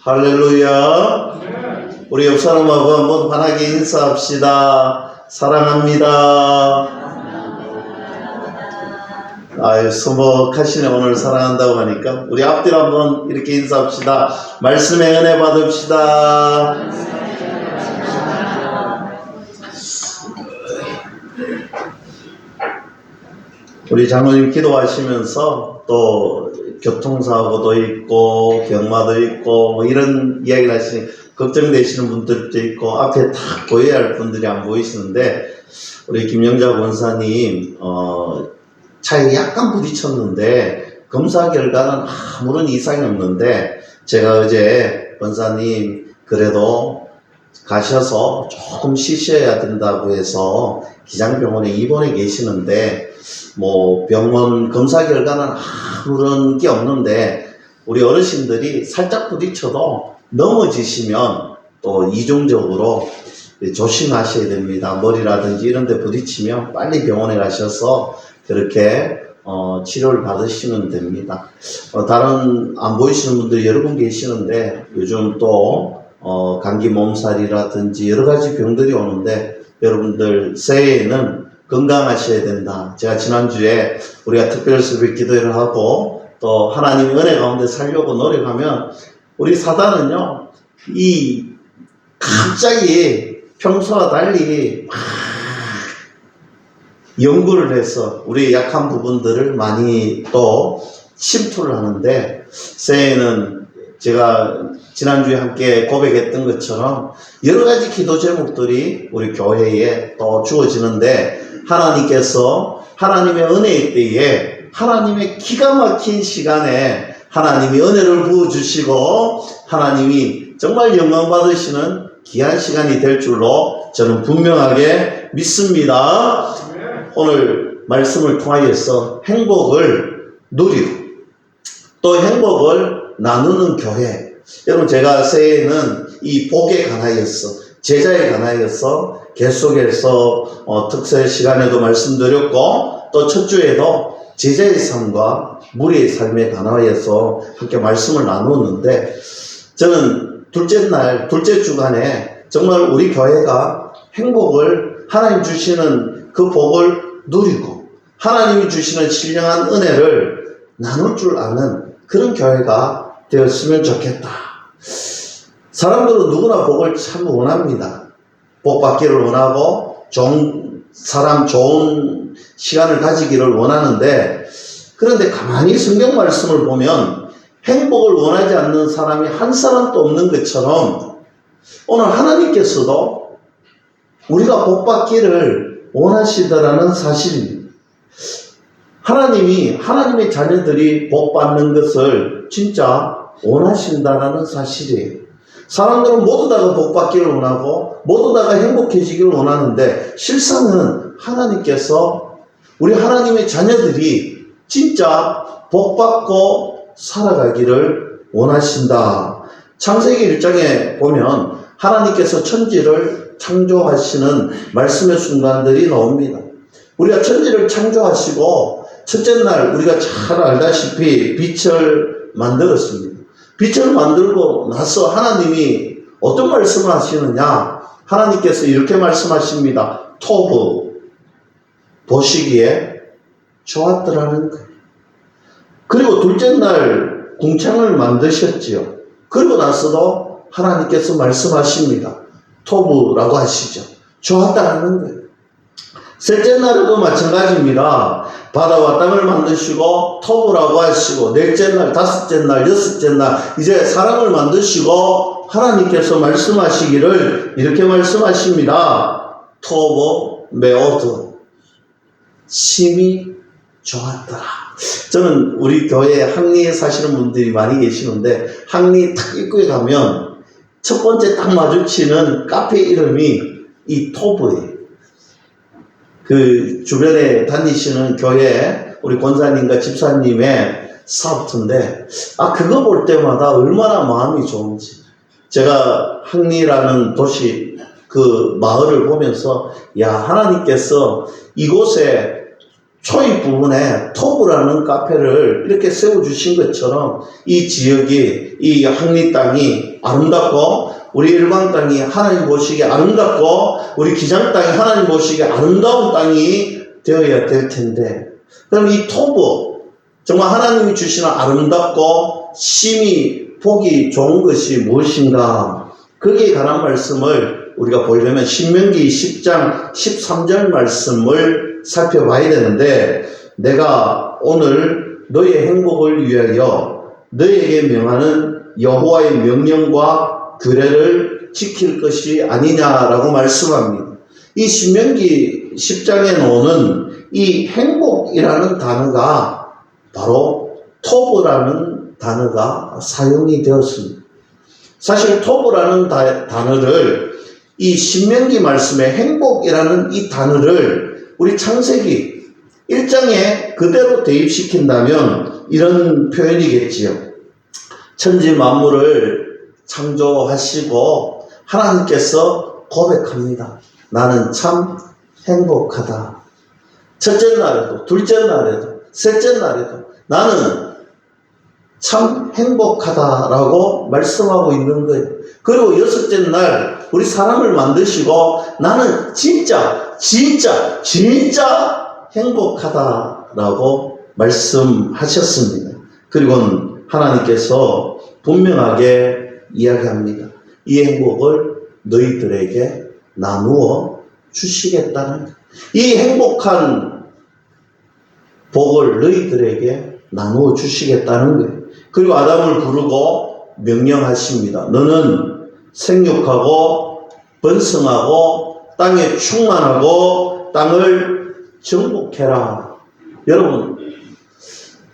할렐루야. 우리 옆 사람하고 한번 환하게 인사합시다. 사랑합니다. 아유, 수목하시네. 오늘 사랑한다고 하니까. 우리 앞뒤로 한번 이렇게 인사합시다. 말씀의 은혜 받읍시다. 우리 장로님 기도하시면서 또 교통사고도 있고 경마도 있고 뭐 이런 이야기를 하시니 걱정되시는 분들도 있고 앞에 다 보여야 할 분들이 안 보이시는데, 우리 김영자 권사님 차에 약간 부딪혔는데 검사 결과는 아무런 이상이 없는데, 제가 어제 권사님 그래도 가셔서 조금 쉬셔야 된다고 해서 기장병원에 입원해 계시는데, 뭐 병원 검사 결과는 아무런 게 없는데 우리 어르신들이 살짝 부딪혀도 넘어지시면 또 이중적으로 조심하셔야 됩니다. 머리라든지 이런 데 부딪히면 빨리 병원에 가셔서 그렇게 치료를 받으시면 됩니다. 다른 안 보이시는 분들이 여러 분 계시는데 요즘 또 감기 몸살이라든지 여러 가지 병들이 오는데, 여러분들 새해에는 건강하셔야 된다. 제가 지난주에 우리가 특별 새벽 기도회를 하고 또 하나님의 은혜 가운데 살려고 노력하면 우리 사단은요, 이 갑자기 평소와 달리 막 연구를 해서 우리 약한 부분들을 많이 또 침투를 하는데, 새해에는 제가 지난주에 함께 고백했던 것처럼 여러 가지 기도 제목들이 우리 교회에 또 주어지는데, 하나님께서 하나님의 은혜의 때에 하나님의 기가 막힌 시간에 하나님이 은혜를 부어주시고 하나님이 정말 영광 받으시는 귀한 시간이 될 줄로 저는 분명하게 믿습니다. 오늘 말씀을 통하여서 행복을 누리고 또 행복을 나누는 교회. 여러분, 제가 새해에는 이 복에 관하여서, 제자에 관하여서 계속해서 특세 시간에도 말씀드렸고 또 첫 주에도 제자의 삶과 무리의 삶에 관하여서 함께 말씀을 나누었는데, 저는 둘째 주간에 정말 우리 교회가 행복을, 하나님 주시는 그 복을 누리고 하나님이 주시는 신령한 은혜를 나눌 줄 아는 그런 교회가 되었으면 좋겠다. 사람들은 누구나 복을 참 원합니다. 복 받기를 원하고 좋은 시간을 가지기를 원하는데, 그런데 가만히 성경 말씀을 보면 행복을 원하지 않는 사람이 한 사람도 없는 것처럼 오늘 하나님께서도 우리가 복 받기를 원하시더라는 사실입니다. 하나님의 자녀들이 복 받는 것을 진짜 원하신다라는 사실이에요. 사람들은 모두 다가 복 받기를 원하고 모두 다가 행복해지기를 원하는데, 실상은 하나님께서 우리 하나님의 자녀들이 진짜 복 받고 살아가기를 원하신다. 창세기 1장에 보면 하나님께서 천지를 창조하시는 말씀의 순간들이 나옵니다. 우리가 천지를 창조하시고 첫째 날 우리가 잘 알다시피 빛을 만들었습니다. 빛을 만들고 나서 하나님이 어떤 말씀을 하시느냐? 하나님께서 이렇게 말씀하십니다. 토부, 보시기에 좋았더라는 거예요. 그리고 둘째 날 궁창을 만드셨지요. 그리고 나서도 하나님께서 말씀하십니다. 토부라고 하시죠. 좋았다라는 거예요. 셋째 날에도 마찬가지입니다. 바다와 땅을 만드시고 토부라고 하시고, 넷째 날, 다섯째 날, 여섯째 날 이제 사람을 만드시고 하나님께서 말씀하시기를 이렇게 말씀하십니다. 토부 메오드, 심히 좋았더라. 저는 우리 교회에 항리에 사시는 분들이 많이 계시는데, 항리 탁 입구에 가면 첫 번째 딱 마주치는 카페 이름이 이 토부예요. 그 주변에 다니시는 교회 우리 권사님과 집사님의 사업터인데, 그거 볼 때마다 얼마나 마음이 좋은지. 제가 항리라는 도시 그 마을을 보면서, 야, 하나님께서 이곳에 초입 부분에 토브라는 카페를 이렇게 세워주신 것처럼 이 지역이, 이 항리 땅이 아름답고, 우리 일방 땅이 하나님 보시기에 아름답고, 우리 기장 땅이 하나님 보시기에 아름다운 땅이 되어야 될 텐데, 그럼 이 토브, 정말 하나님이 주시는 아름답고 심히 보기 좋은 것이 무엇인가? 거기에 관한 말씀을 우리가 보려면 신명기 10장 13절 말씀을 살펴봐야 되는데, 내가 오늘 너의 행복을 위하여 너에게 명하는 여호와의 명령과 규례를 지킬 것이 아니냐라고 말씀합니다. 이 신명기 10장에 나오는 이 행복이라는 단어가 바로 토브라는 단어가 사용이 되었습니다. 사실 토브라는 단어를, 이 신명기 말씀에 행복이라는 이 단어를 우리 창세기 1장에 그대로 대입시킨다면 이런 표현이겠지요. 천지 만물을 창조하시고 하나님께서 고백합니다. 나는 참 행복하다. 첫째 날에도, 둘째 날에도, 셋째 날에도 나는 참 행복하다라고 말씀하고 있는 거예요. 그리고 여섯째 날 우리 사람을 만드시고 나는 진짜 행복하다라고 말씀하셨습니다. 그리고 하나님께서 분명하게 이야기합니다. 이 행복을 너희들에게 나누어 주시겠다는, 이 행복한 복을 너희들에게 나누어 주시겠다는 거예요. 그리고 아담을 부르고 명령하십니다. 너는 생육하고 번성하고 땅에 충만하고 땅을 정복해라. 여러분,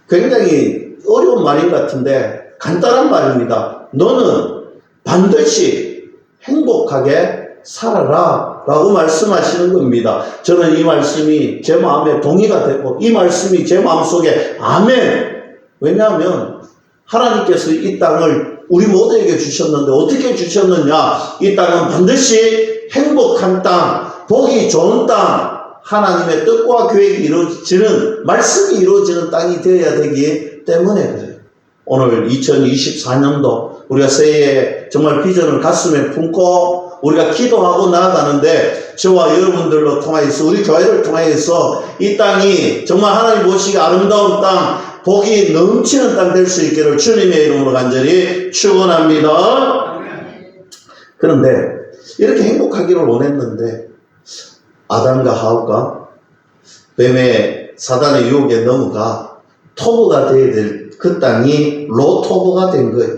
굉장히 어려운 말인 것 같은데 간단한 말입니다. 너는 반드시 행복하게 살아라 라고 말씀하시는 겁니다. 저는 이 말씀이 제 마음에 동의가 되고 이 말씀이 제 마음속에 아멘. 왜냐하면 하나님께서 이 땅을 우리 모두에게 주셨는데 어떻게 주셨느냐? 이 땅은 반드시 행복한 땅, 복이 좋은 땅, 하나님의 뜻과 계획이 이루어지는, 말씀이 이루어지는 땅이 되어야 되기 때문에 그래요. 오늘 2024년도 우리가 새해에 정말 비전을 가슴에 품고 우리가 기도하고 나아가는데, 저와 여러분들로 통하여서, 우리 교회를 통하여서 이 땅이 정말 하나님 보시기 아름다운 땅, 복이 넘치는 땅 될 수 있기를 주님의 이름으로 간절히 축원합니다. 그런데 이렇게 행복하기를 원했는데 아담과 하와가 뱀의 사단의 유혹에 넘어가 토브가 되어야 될 그 땅이 로토브가 된 거예요.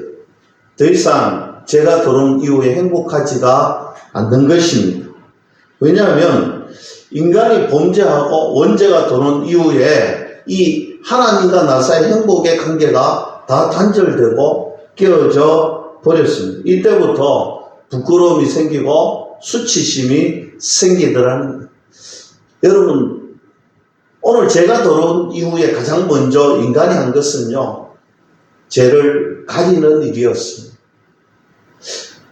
더 이상 죄가 들어온 이후에 행복하지가 않는 것입니다. 왜냐하면 인간이 범죄하고 원죄가 들어온 이후에 이 하나님과 나 사이 행복의 관계가 다 단절되고 깨어져 버렸습니다. 이때부터 부끄러움이 생기고 수치심이 생기더라는 거예요. 여러분, 오늘 죄가 들어온 이후에 가장 먼저 인간이 한 것은요, 죄를 가리는 일이었습니다.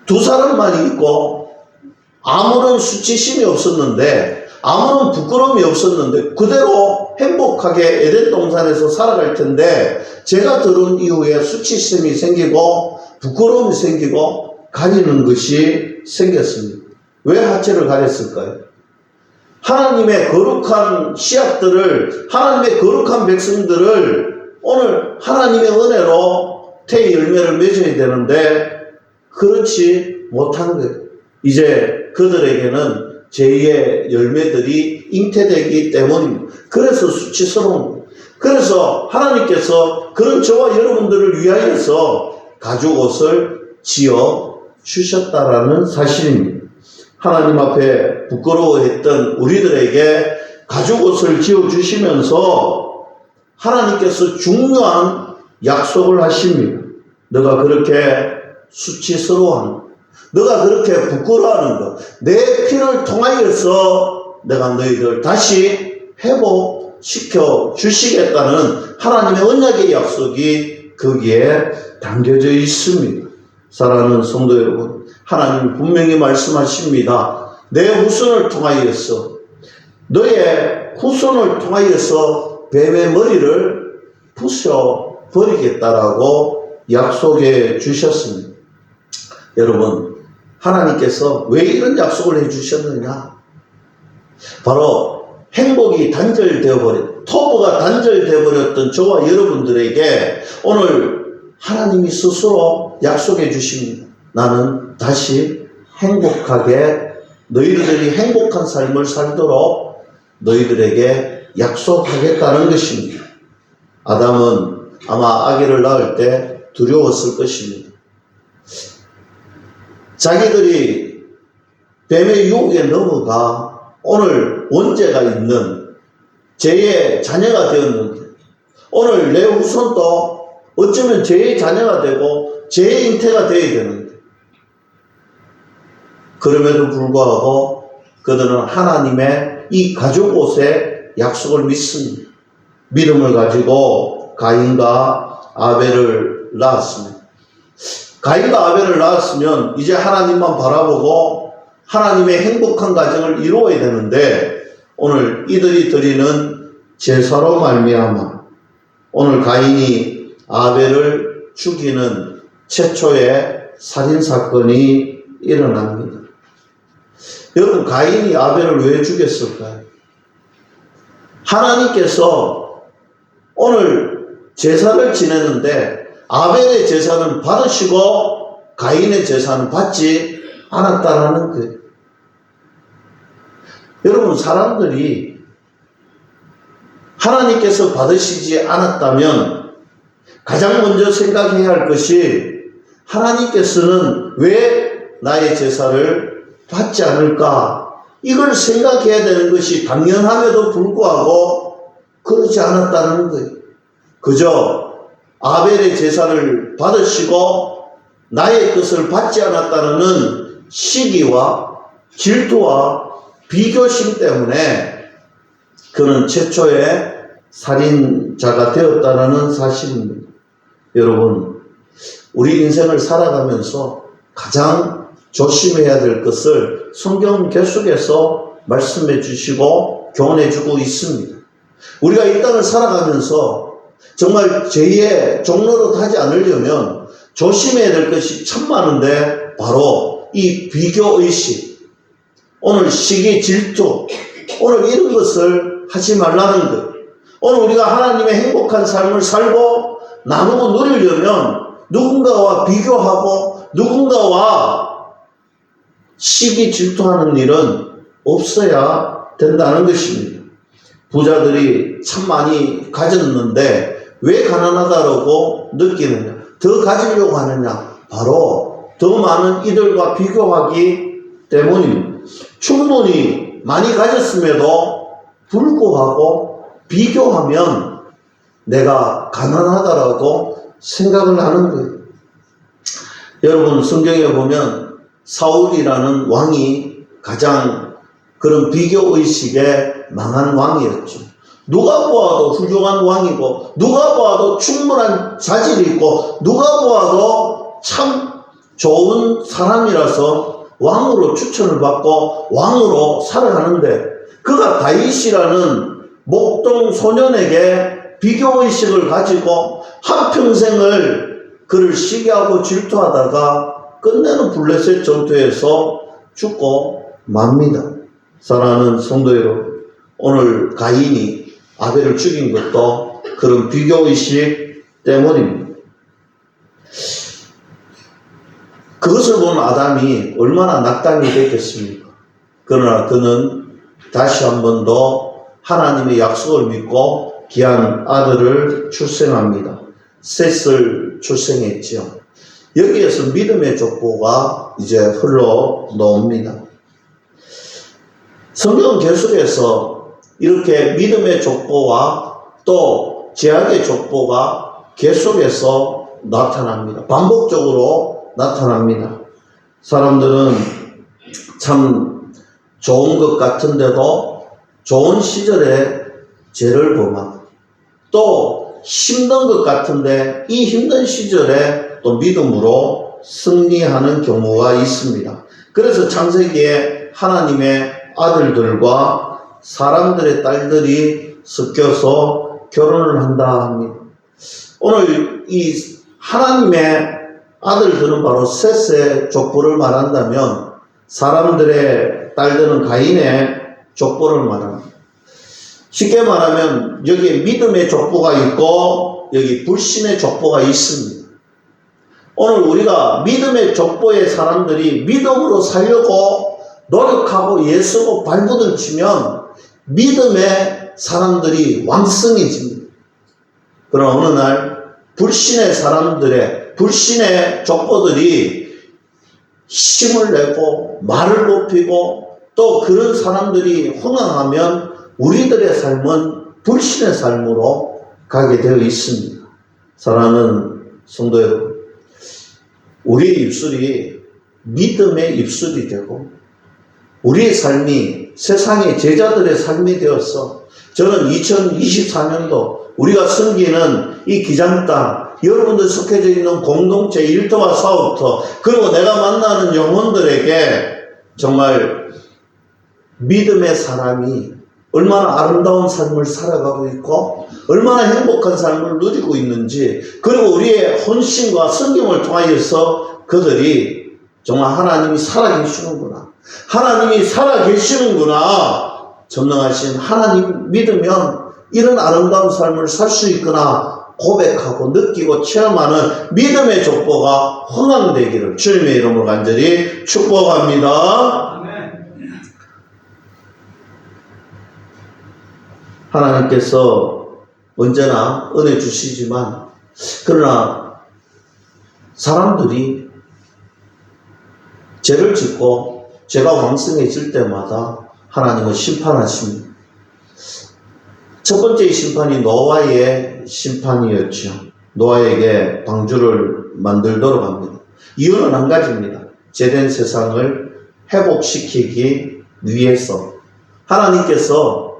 두 사람만 있고 아무런 수치심이 없었는데, 아무런 부끄러움이 없었는데 그대로 행복하게 에덴 동산에서 살아갈 텐데, 죄가 들어온 이후에 수치심이 생기고 부끄러움이 생기고 가리는 것이 생겼습니다. 왜 하체를 가렸을까요? 하나님의 거룩한 씨앗들을, 하나님의 거룩한 백성들을 오늘 하나님의 은혜로 태의 열매를 맺어야 되는데 그렇지 못한 거예요. 이제 그들에게는 제2의 열매들이 잉태되기 때문입니다. 그래서 수치스러운 거예요. 그래서 하나님께서 그런 저와 여러분들을 위하여서 가죽옷을 지어 주셨다라는 사실입니다. 하나님 앞에 부끄러워했던 우리들에게 가죽옷을 지어주시면서 하나님께서 중요한 약속을 하십니다. 너가 그렇게 수치스러워하는 것, 너가 그렇게 부끄러워하는 것, 내 피를 통하여서 내가 너희들 다시 회복시켜 주시겠다는 하나님의 언약의 약속이 거기에 담겨져 있습니다. 사랑하는 성도 여러분, 하나님 분명히 말씀하십니다. 내 후손을 통하여서 너의 후손을 통하여서 뱀의 머리를 부숴버리겠다라고 약속해 주셨습니다. 여러분, 하나님께서 왜 이런 약속을 해 주셨느냐? 바로 행복이 단절되어 버린, 토부가 단절되어 버렸던 저와 여러분들에게 오늘 하나님이 스스로 약속해 주십니다. 나는 다시 행복하게, 너희들이 행복한 삶을 살도록 너희들에게 약속하겠다는 것입니다. 아담은 아마 아기를 낳을 때 두려웠을 것입니다. 자기들이 뱀의 유혹에 넘어가 오늘 원죄가 있는 죄의 자녀가 되었는데, 오늘 내 후손도 어쩌면 죄의 자녀가 되고 죄의 잉태가 되어야 되는데, 그럼에도 불구하고 그들은 하나님의 이 가족 옷의 약속을 믿습니다. 믿음을 가지고 가인과 아벨을 낳았습니다. 가인과 아벨을 낳았으면 이제 하나님만 바라보고 하나님의 행복한 가정을 이루어야 되는데, 오늘 이들이 드리는 제사로 말미암아 오늘 가인이 아벨을 죽이는 최초의 살인사건이 일어납니다. 여러분, 가인이 아벨을 왜 죽였을까요? 하나님께서 오늘 제사를 지내는데 아벨의 제사는 받으시고 가인의 제사는 받지 않았다라는 거예요. 여러분, 사람들이 하나님께서 받으시지 않았다면 가장 먼저 생각해야 할 것이, 하나님께서는 왜 나의 제사를 받지 않을까? 이걸 생각해야 되는 것이 당연함에도 불구하고 그렇지 않았다는 거예요. 그저 아벨의 제사를 받으시고 나의 것을 받지 않았다는 시기와 질투와 비교심 때문에 그는 최초의 살인자가 되었다는 사실입니다. 여러분, 우리 인생을 살아가면서 가장 조심해야 될 것을 성경 계속해서 말씀해 주시고 교훈해 주고 있습니다. 우리가 이 땅을 살아가면서 정말 죄의 종로로 타지 않으려면 조심해야 될 것이 참 많은데, 바로 이 비교의식, 오늘 시기 질투, 오늘 이런 것을 하지 말라는 것. 오늘 우리가 하나님의 행복한 삶을 살고 나누고 누리려면 누군가와 비교하고 누군가와 시기 질투하는 일은 없어야 된다는 것입니다. 부자들이 참 많이 가졌는데 왜 가난하다고 느끼느냐? 더 가지려고 하느냐? 바로 더 많은 이들과 비교하기 때문입니다. 충분히 많이 가졌음에도 불구하고 비교하면 내가 가난하다라고 생각을 하는 거예요. 여러분, 성경에 보면 사울이라는 왕이 가장 그런 비교의식에 망한 왕이었죠. 누가 보아도 훌륭한 왕이고, 누가 보아도 충분한 자질이 있고, 누가 보아도 참 좋은 사람이라서 왕으로 추천을 받고 왕으로 살아가는데, 그가 다윗이라는 목동 소년에게 비교의식을 가지고 한평생을 그를 시기하고 질투하다가 끝내는 블레셋 전투에서 죽고 맙니다. 사랑하는 성도 여러분, 오늘 가인이 아벨을 죽인 것도 그런 비교의식 때문입니다. 그것을 본 아담이 얼마나 낙담이 됐겠습니까? 그러나 그는 다시 한 번 더 하나님의 약속을 믿고 귀한 아들을 출생합니다. 셋을 출생했지요. 여기에서 믿음의 족보가 이제 흘러나옵니다. 성경은 계속해서 이렇게 믿음의 족보와 또 죄악의 족보가 계속해서 나타납니다. 반복적으로 나타납니다. 사람들은 참 좋은 것 같은데도 좋은 시절에 죄를 범하고, 또 힘든 것 같은데 이 힘든 시절에 또 믿음으로 승리하는 경우가 있습니다. 그래서 창세기에 하나님의 아들들과 사람들의 딸들이 섞여서 결혼을 한다 합니다. 오늘 이 하나님의 아들들은 바로 셋의 족보를 말한다면 사람들의 딸들은 가인의 족보를 말합니다. 쉽게 말하면 여기에 믿음의 족보가 있고 여기 불신의 족보가 있습니다. 오늘 우리가 믿음의 족보의 사람들이 믿음으로 살려고 노력하고 예수고 발버둥 치면 믿음의 사람들이 왕성해집니다. 그러나 어느 날 불신의 사람들의 불신의 족보들이 힘을 내고 말을 높이고 또 그런 사람들이 흥황하면 우리들의 삶은 불신의 삶으로 가게 되어 있습니다. 사랑하는 성도 여러분, 우리의 입술이 믿음의 입술이 되고 우리의 삶이 세상의 제자들의 삶이 되어서 저는 2024년도 우리가 섬기는 이 기장땅, 여러분들 속해져 있는 공동체 일터와 사업터, 그리고 내가 만나는 영혼들에게 정말 믿음의 사람이 얼마나 아름다운 삶을 살아가고 있고 얼마나 행복한 삶을 누리고 있는지, 그리고 우리의 헌신과 섬김을 통하여서 그들이 정말 하나님이 살아계시는구나, 하나님이 살아계시는구나, 전능하신 하나님 믿으면 이런 아름다운 삶을 살 수 있구나 고백하고 느끼고 체험하는 믿음의 족보가 흥황되기를 주님의 이름으로 간절히 축복합니다. 하나님께서 언제나 은혜 주시지만 그러나 사람들이 죄를 짓고 죄가 왕성해질 때마다 하나님은 심판하십니다. 첫 번째 심판이 노아의 심판이었죠. 노아에게 방주를 만들도록 합니다. 이유는 한 가지입니다. 죄된 세상을 회복시키기 위해서 하나님께서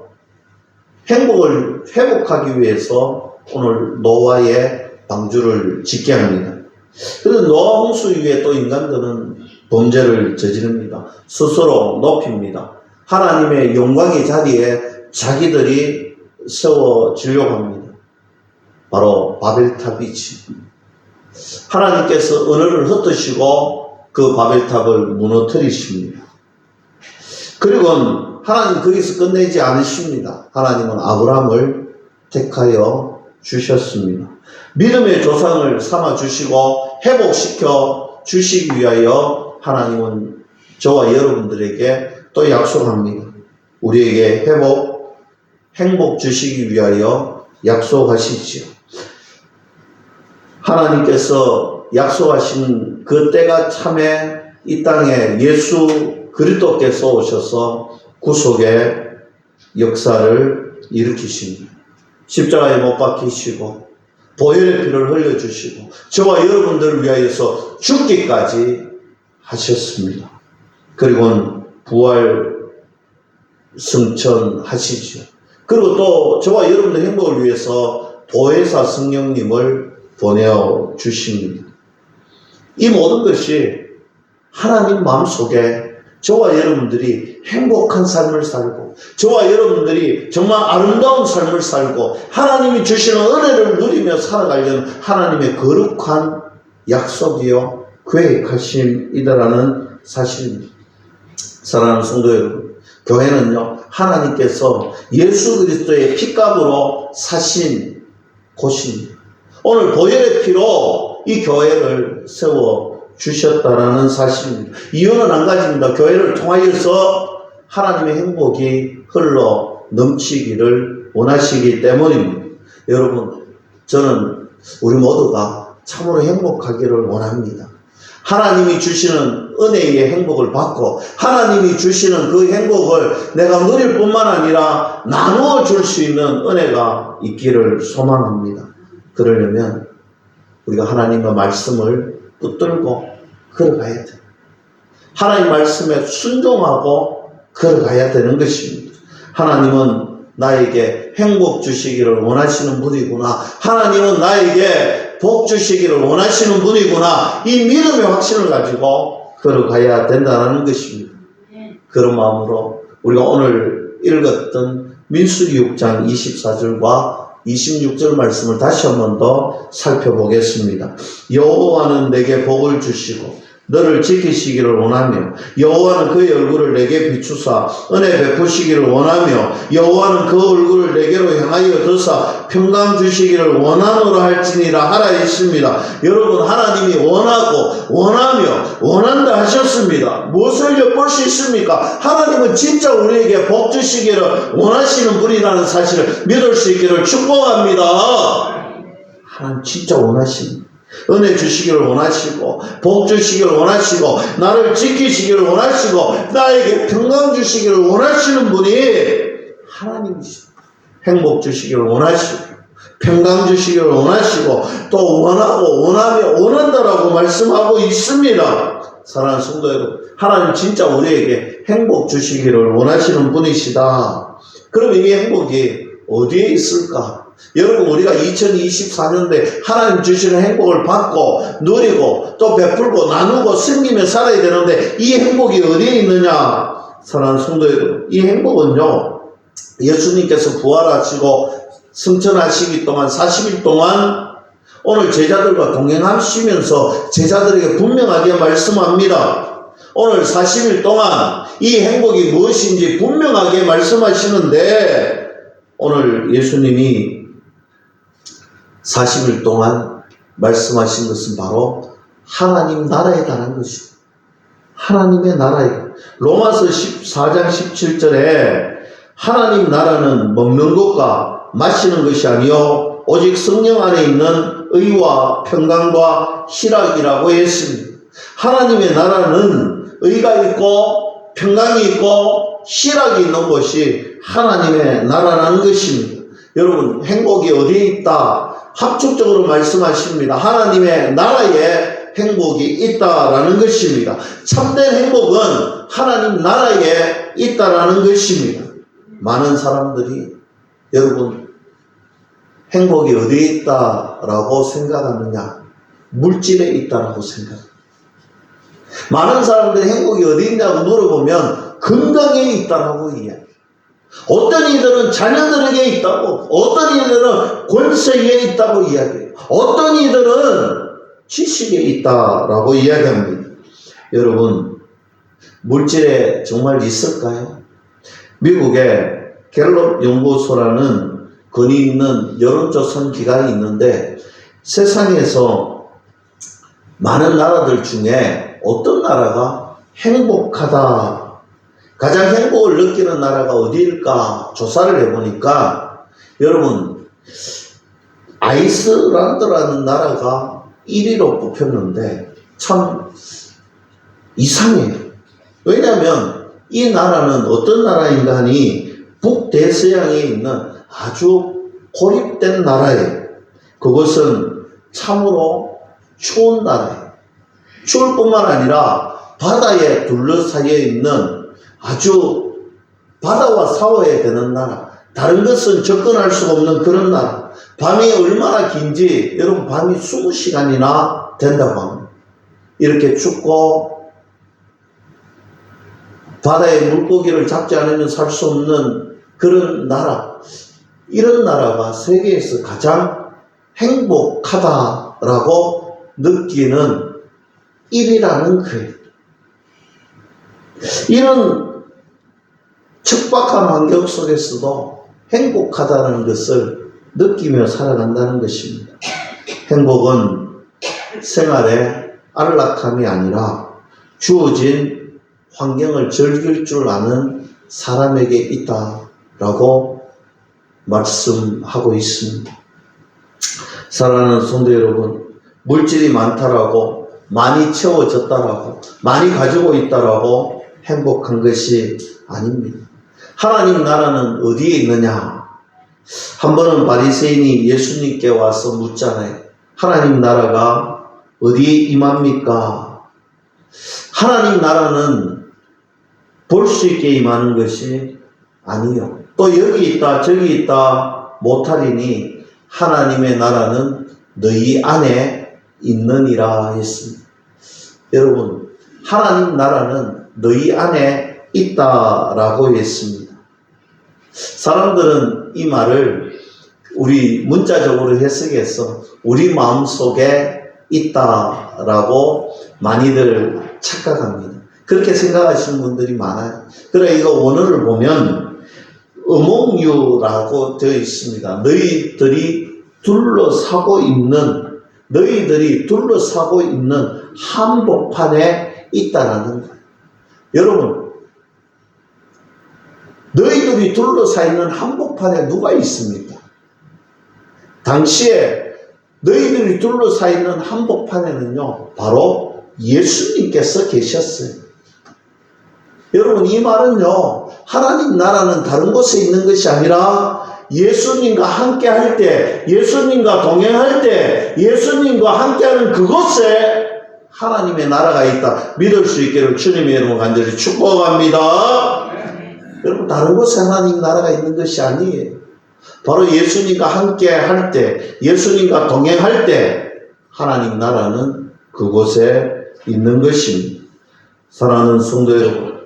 행복을 회복하기 위해서 오늘 노아의 방주를 짓게 합니다. 그래서 노아 홍수 이후에 또 인간들은 범죄를 저지릅니다. 스스로 높입니다. 하나님의 영광의 자리에 자기들이 세워지려고 합니다. 바로 바벨탑이지. 하나님께서 언어를 흩으시고 그 바벨탑을 무너뜨리십니다. 그리고 하나님 거기서 끝내지 않으십니다. 하나님은 아브라함을 택하여 주셨습니다. 믿음의 조상을 삼아 주시고 회복시켜 주시기 위하여 하나님은 저와 여러분들에게 또 약속합니다. 우리에게 행복 주시기 위하여 약속하시지요. 하나님께서 약속하신 그 때가 참에 이 땅에 예수 그리스도께서 오셔서 구속의 역사를 일으키십니다. 십자가에 못 박히시고 보혈의 피를 흘려주시고 저와 여러분들을 위하여서 죽기까지 하셨습니다. 그리고 부활 승천하시죠. 그리고 또 저와 여러분들 행복을 위해서 보혜사 성령님을 보내주십니다. 이 모든 것이 하나님 마음속에 저와 여러분들이 행복한 삶을 살고 저와 여러분들이 정말 아름다운 삶을 살고 하나님이 주시는 은혜를 누리며 살아가려는 하나님의 거룩한 약속이요 계획하심이다라는 사실입니다. 사랑하는 성도 여러분, 교회는요 하나님께서 예수 그리스도의 피값으로 사신 곳입니다. 오늘 보혈의 피로 이 교회를 세워 주셨다라는 사실입니다. 이유는 한 가지입니다. 교회를 통하여서 하나님의 행복이 흘러 넘치기를 원하시기 때문입니다. 여러분, 저는 우리 모두가 참으로 행복하기를 원합니다. 하나님이 주시는 은혜의 행복을 받고 하나님이 주시는 그 행복을 내가 누릴 뿐만 아니라 나누어 줄 수 있는 은혜가 있기를 소망합니다. 그러려면 우리가 하나님의 말씀을 붙들고 걸어가야 돼요. 하나님 말씀에 순종하고 걸어가야 되는 것입니다. 하나님은 나에게 행복 주시기를 원하시는 분이구나. 하나님은 나에게 복 주시기를 원하시는 분이구나. 이 믿음의 확신을 가지고 걸어가야 된다는 것입니다. 그런 마음으로 우리가 오늘 읽었던 민수기 6장 24절과 26절 말씀을 다시 한 번 더 살펴보겠습니다. 여호와는 내게 복을 주시고 너를 지키시기를 원하며 여호와는 그의 얼굴을 내게 비추사 은혜 베푸시기를 원하며 여호와는 그 얼굴을 내게로 향하여 드사 평강 주시기를 원하노라 할지니라 하라 했습니다. 여러분, 하나님이 원하고 원하며 원한다 하셨습니다. 무엇을 엿볼 수 있습니까? 하나님은 진짜 우리에게 복 주시기를 원하시는 분이라는 사실을 믿을 수 있기를 축복합니다. 하나님 진짜 원하십니다. 은혜 주시기를 원하시고 복 주시기를 원하시고 나를 지키시기를 원하시고 나에게 평강 주시기를 원하시는 분이 하나님이십니다. 행복 주시기를 원하시고 평강 주시기를 원하시고 또 원하고 원하며 원한다라고 말씀하고 있습니다. 사랑하는 성도 여러분, 하나님 진짜 우리에게 행복 주시기를 원하시는 분이시다. 그럼 이 행복이 어디에 있을까? 여러분, 우리가 2024년도에 하나님 주시는 행복을 받고 누리고 또 베풀고 나누고 섬기며 살아야 되는데 이 행복이 어디에 있느냐? 사랑하는 성도 여러분, 이 행복은요, 예수님께서 부활하시고 승천하시기 동안 40일 동안 오늘 제자들과 동행하시면서 제자들에게 분명하게 말씀합니다. 오늘 40일 동안 이 행복이 무엇인지 분명하게 말씀하시는데 오늘 예수님이 40일 동안 말씀하신 것은 바로 하나님 나라에 관한 것입니다. 하나님의 나라에. 로마서 14장 17절에 하나님 나라는 먹는 것과 마시는 것이 아니요 오직 성령 안에 있는 의와 평강과 희락이라고 했습니다. 하나님의 나라는 의가 있고 평강이 있고 희락이 있는 것이 하나님의 나라라는 것입니다. 여러분, 행복이 어디에 있다? 합축적으로 말씀하십니다. 하나님의 나라에 행복이 있다라는 것입니다. 참된 행복은 하나님 나라에 있다라는 것입니다. 많은 사람들이 여러분 행복이 어디에 있다라고 생각하느냐? 물질에 있다라고 생각합니다. 많은 사람들이 행복이 어디 있냐고 물어보면 건강에 있다라고 이야기해요. 어떤 이들은 자녀들에게 있다고, 어떤 이들은 권세에 있다고 이야기해요. 어떤 이들은 지식에 있다라고 이야기합니다. 여러분, 물질에 정말 있을까요? 미국의 갤럽 연구소라는 권위 있는 여론조사 기관이 있는데 세상에서 많은 나라들 중에 어떤 나라가 행복하다, 가장 행복을 느끼는 나라가 어디일까 조사를 해보니까 여러분, 아이슬란드라는 나라가 1위로 뽑혔는데 참 이상해요. 왜냐하면 이 나라는 어떤 나라인가 하니 북대서양에 있는 아주 고립된 나라예요. 그것은 참으로 추운 나라예요. 추울 뿐만 아니라 바다에 둘러싸여 있는 아주 바다와 싸워야 되는 나라, 다른 것은 접근할 수가 없는 그런 나라. 밤이 얼마나 긴지 여러분, 밤이 20시간이나 된다고 합니다. 이렇게 춥고 바다에 물고기를 잡지 않으면 살 수 없는 그런 나라, 이런 나라가 세계에서 가장 행복하다라고 느끼는 1위라는 거예요. 이런 척박한 환경 속에서도 행복하다는 것을 느끼며 살아간다는 것입니다. 행복은 생활의 안락함이 아니라 주어진 환경을 즐길 줄 아는 사람에게 있다라고 말씀하고 있습니다. 사랑하는 성도 여러분, 물질이 많다라고, 많이 채워졌다라고, 많이 가지고 있다라고 행복한 것이 아닙니다. 하나님 나라는 어디에 있느냐? 한 번은 바리새인이 예수님께 와서 묻잖아요. 하나님 나라가 어디에 임합니까? 하나님 나라는 볼 수 있게 임하는 것이 아니요. 또 여기 있다 저기 있다 못하리니 하나님의 나라는 너희 안에 있느니라 했습니다. 여러분, 하나님 나라는 너희 안에 있다라고 했습니다. 사람들은 이 말을 우리 문자적으로 해석해서 우리 마음속에 있다라고 많이들 착각합니다. 그렇게 생각하시는 분들이 많아요. 그래 이거 원어를 보면 among유라고 되어 있습니다. 너희들이 둘러싸고 있는 한복판에 있다라는 거예요. 여러분, 너희들이 둘러싸 있는 한복판에 누가 있습니까? 당시에 너희들이 둘러싸 있는 한복판에는요, 바로 예수님께서 계셨어요. 여러분, 이 말은요, 하나님 나라는 다른 곳에 있는 것이 아니라 예수님과 함께 할 때, 예수님과 동행할 때, 예수님과 함께하는 그곳에 하나님의 나라가 있다. 믿을 수 있기를 주님의 이름으로 간절히 축복합니다. 여러분, 다른 곳에 하나님 나라가 있는 것이 아니에요. 바로 예수님과 함께 할 때, 예수님과 동행할 때 하나님 나라는 그곳에 있는 것입니다. 사랑하는 성도 여러분,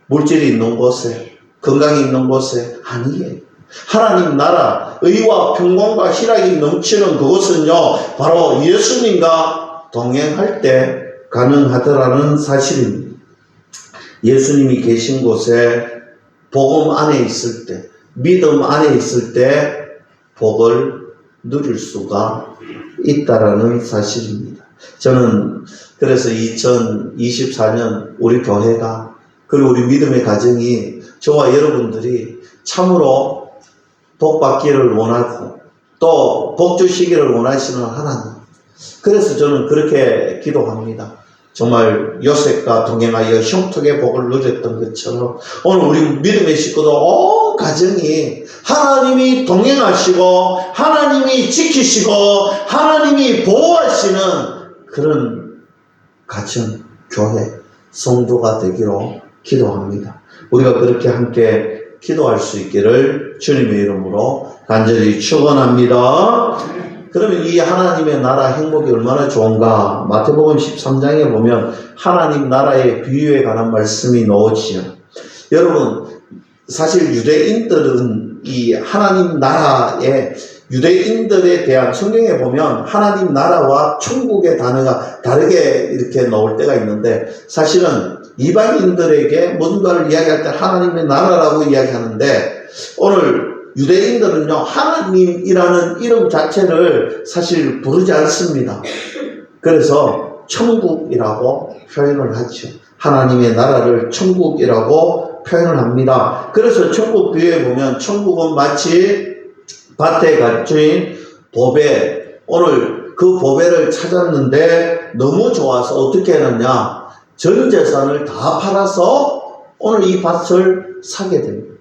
물질이 있는 곳에, 건강이 있는 곳에 아니에요. 하나님 나라, 의와 평강과 희락이 넘치는 그곳은요, 바로 예수님과 동행할 때 가능하더라는 사실입니다. 예수님이 계신 곳에 복음 안에 있을 때, 믿음 안에 있을 때 복을 누릴 수가 있다라는 사실입니다. 저는 그래서 2024년 우리 교회가 그리고 우리 믿음의 가정이 저와 여러분들이 참으로 복 받기를 원하고 또 복 주시기를 원하시는 하나님. 그래서 저는 그렇게 기도합니다. 정말 요셉과 동행하여 형통의 복을 누렸던 것처럼 오늘 우리 믿음의 식구도 온 가정이 하나님이 동행하시고 하나님이 지키시고 하나님이 보호하시는 그런 가정, 교회, 성도가 되기로 기도합니다. 우리가 그렇게 함께 기도할 수 있기를 주님의 이름으로 간절히 축원합니다. 그러면 이 하나님의 나라 행복이 얼마나 좋은가? 마태복음 13장에 보면 하나님 나라의 비유에 관한 말씀이 나오지요. 여러분, 사실 유대인들은 이 하나님 나라의 유대인들에 대한 성경에 보면 하나님 나라와 천국의 단어가 다르게 이렇게 나올 때가 있는데 사실은 이방인들에게 뭔가를 이야기할 때 하나님의 나라라고 이야기하는데 오늘 유대인들은요, 하나님이라는 이름 자체를 사실 부르지 않습니다. 그래서 천국이라고 표현을 하죠. 하나님의 나라를 천국이라고 표현을 합니다. 그래서 천국 비유에 보면 천국은 마치 밭에 갇힌 보배, 오늘 그 보배를 찾았는데 너무 좋아서 어떻게 해놨냐? 전 재산을 다 팔아서 오늘 이 밭을 사게 됩니다.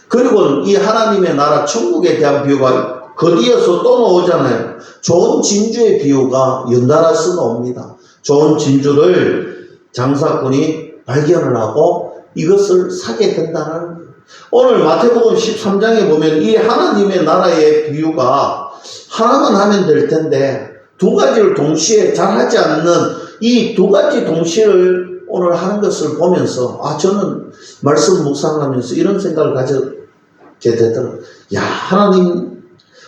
그리고 이 하나님의 나라 천국에 대한 비유가 거기에서 또 나오잖아요. 좋은 진주의 비유가 연달아서 나옵니다. 좋은 진주를 장사꾼이 발견을 하고 이것을 사게 된다는 거예요. 오늘 마태복음 13장에 보면 이 하나님의 나라의 비유가 하나만 하면 될 텐데 두 가지를 동시에 잘 하지 않는 이 두 가지 동시를 오늘 하는 것을 보면서 저는 말씀 묵상하면서 이런 생각을 가지게 되더라고요. 야, 하나님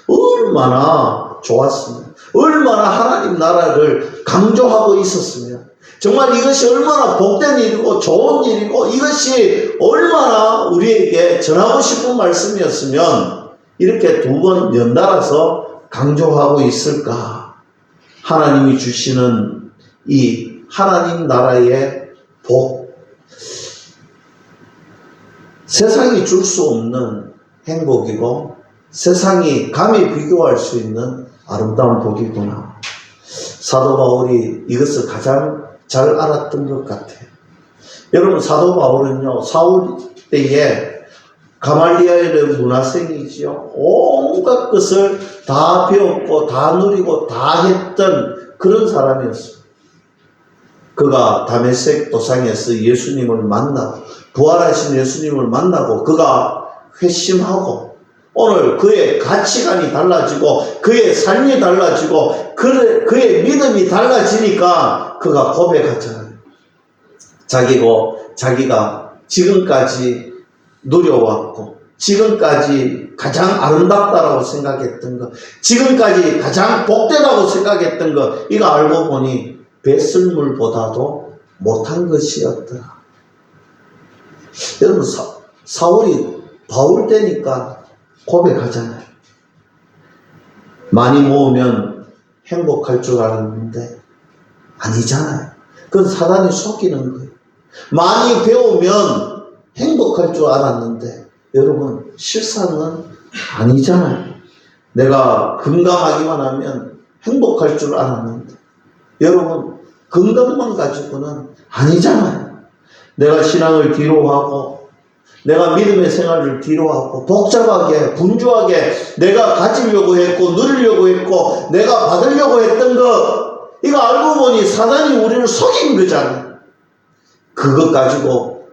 얼마나 좋았으면, 얼마나 하나님 나라를 강조하고 있었으면, 정말 이것이 얼마나 복된 일이고 좋은 일이고 이것이 얼마나 우리에게 전하고 싶은 말씀이었으면 이렇게 두 번 연달아서 강조하고 있을까? 하나님이 주시는 이 하나님 나라의 복, 세상이 줄 수 없는 행복이고 세상이 감히 비교할 수 있는 아름다운 복이구나. 사도 바울이 이것을 가장 잘 알았던 것 같아요. 여러분, 사도 바울은요, 사울 때에 가말리엘의 문화생이지요. 온갖 것을 다 배웠고 다 누리고 다 했던 그런 사람이었어요. 그가 다메섹 도상에서 예수님을 만나고 부활하신 예수님을 만나고 그가 회심하고 오늘 그의 가치관이 달라지고 그의 삶이 달라지고 그의 믿음이 달라지니까 그가 고백하잖아요. 자기가 지금까지 누려왔고 지금까지 가장 아름답다라고 생각했던 것, 지금까지 가장 복되다고 생각했던 것, 이거 알고 보니 배설물보다도 못한 것이었더라. 여러분, 사울이 바울 때니까 고백하잖아요. 많이 모으면 행복할 줄 알았는데 아니잖아요. 그건 사단이 속이는 거예요. 많이 배우면 행복할 줄 알았는데 여러분, 실상은 아니잖아요. 내가 건강하기만 하면 행복할 줄 알았는데 여러분, 건강만 가지고는 아니잖아요. 내가 신앙을 뒤로하고 내가 믿음의 생활을 뒤로하고 복잡하게 분주하게 내가 가지려고 했고 누리려고 했고 내가 받으려고 했던 것, 이거 알고 보니 사단이 우리를 속인 거잖아요. 그것 가지고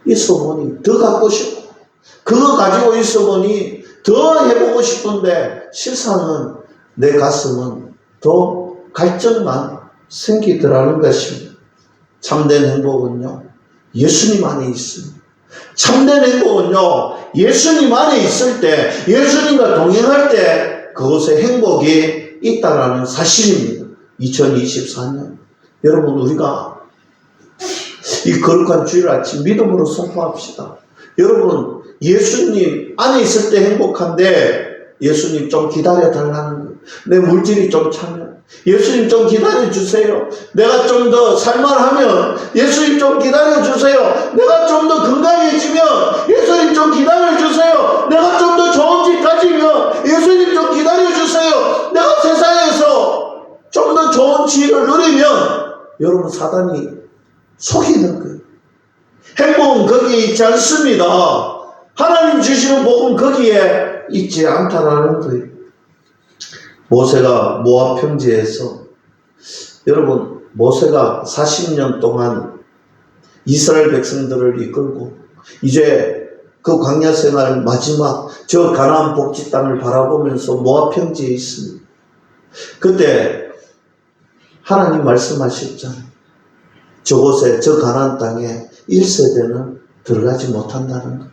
있어 보니 더 갖고 싶고 그거 가지고 있어 보니 더 해보고 싶은데 실상은 내 가슴은 더 갈증만 생기더라는 것입니다. 참된 행복은요, 예수님 안에 있습니다. 참된 행복은요, 예수님 안에 있을 때, 예수님과 동행할 때 그것에 행복이 있다라는 사실입니다. 2024년 여러분, 우리가 이 거룩한 주일 아침 믿음으로 선포합시다. 여러분, 예수님 안에 있을 때 행복한데 예수님 좀 기다려 달라는 거예요. 내 물질이 좀 차면 예수님 좀 기다려 주세요. 내가 좀 더 살만하면 예수님 좀 기다려 주세요. 내가 좀 더 건강해지면 예수님 좀 기다려 주세요. 내가 좀 더 좋은 집 가지면 예수님 좀 기다려 주세요. 내가 세상에서 좀 더 좋은 지위를 누리면, 여러분, 사단이 속이는 거예요. 행복은 거기에 있지 않습니다. 하나님 주시는 복은 거기에 있지 않다라는 거예요. 모세가 모압 평지에서, 여러분, 모세가 40년 동안 이스라엘 백성들을 이끌고 이제 그 광야 생활 마지막 저 가나안 복지 땅을 바라보면서 모압 평지에 있습니다. 그때 하나님 말씀하셨잖아요. 저곳에, 저 가나안 땅에 1세대는 들어가지 못한다는 거.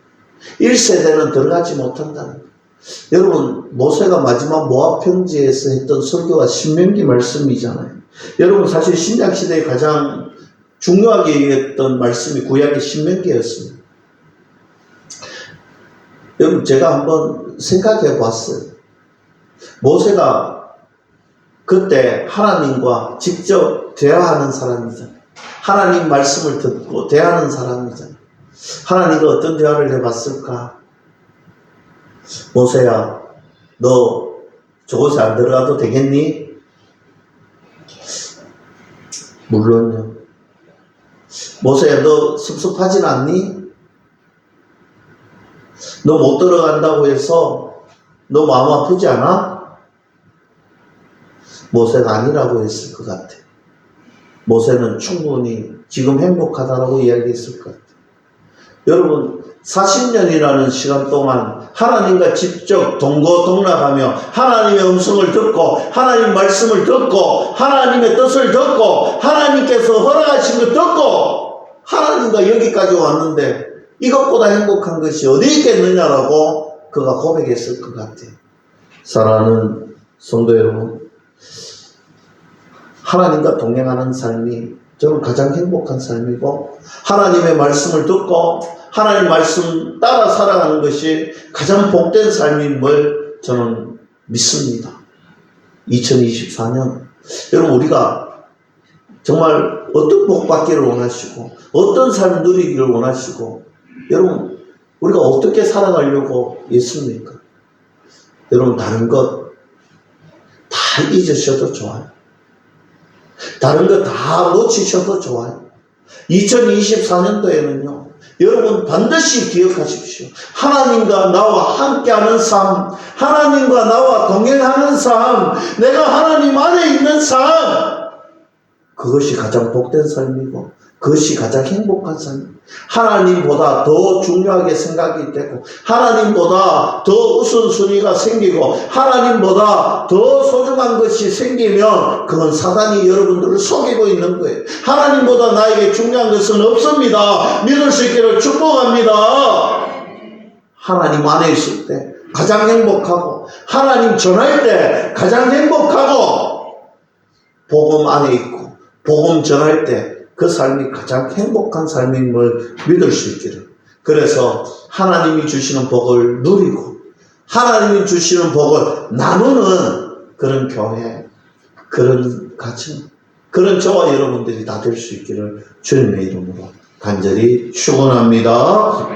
1세대는 들어가지 못한다는 거. 여러분, 모세가 마지막 모압 평지에서 했던 설교가 신명기 말씀이잖아요. 여러분, 사실 신약시대에 가장 중요하게 얘기했던 말씀이 구약의 신명기였습니다. 여러분, 제가 한번 생각해 봤어요. 모세가 그때 하나님과 직접 대화하는 사람이잖아요. 하나님 말씀을 듣고 대화하는 사람이잖아요. 하나님과 어떤 대화를 해봤을까? 모세야, 너 저곳에 안 들어가도 되겠니? 물론요. 모세야, 너 섭섭하진 않니? 너 못 들어간다고 해서 너 마음 아프지 않아? 모세가 아니라고 했을 것 같아. 모세는 충분히 지금 행복하다라고 이야기했을 것 같아. 여러분, 40년이라는 시간 동안 하나님과 직접 동거동락하며 하나님의 음성을 듣고 하나님 말씀을 듣고 하나님의 뜻을 듣고 하나님께서 허락하신 것 듣고 하나님과 여기까지 왔는데 이것보다 행복한 것이 어디 있겠느냐라고 그가 고백했을 것 같아요. 사랑하는 성도 여러분, 하나님과 동행하는 삶이 저는 가장 행복한 삶이고, 하나님의 말씀을 듣고 하나님 말씀 따라 살아가는 것이 가장 복된 삶임을 저는 믿습니다. 2024년 여러분, 우리가 정말 어떤 복 받기를 원하시고 어떤 삶을 누리기를 원하시고, 여러분, 우리가 어떻게 살아가려고 했습니까? 여러분, 다른 것 다 잊으셔도 좋아요. 다른 거 다 놓치셔도 좋아요. 2024년도에는요, 여러분 반드시 기억하십시오. 하나님과 나와 함께하는 삶, 하나님과 나와 동행하는 삶, 내가 하나님 안에 있는 삶, 그것이 가장 복된 삶이고 그것이 가장 행복한 삶입니다. 하나님보다 더 중요하게 생각이 되고 하나님보다 더 우선순위가 생기고 하나님보다 더 소중한 것이 생기면 그건 사단이 여러분들을 속이고 있는 거예요. 하나님보다 나에게 중요한 것은 없습니다. 믿을 수 있기를 축복합니다. 하나님 안에 있을 때 가장 행복하고, 하나님 전할 때 가장 행복하고, 복음 안에 있고 복음 전할 때 그 삶이 가장 행복한 삶임을 믿을 수 있기를. 그래서 하나님이 주시는 복을 누리고 하나님이 주시는 복을 나누는 그런 교회, 그런 가정, 그런 저와 여러분들이 다 될 수 있기를 주님의 이름으로 간절히 축원합니다.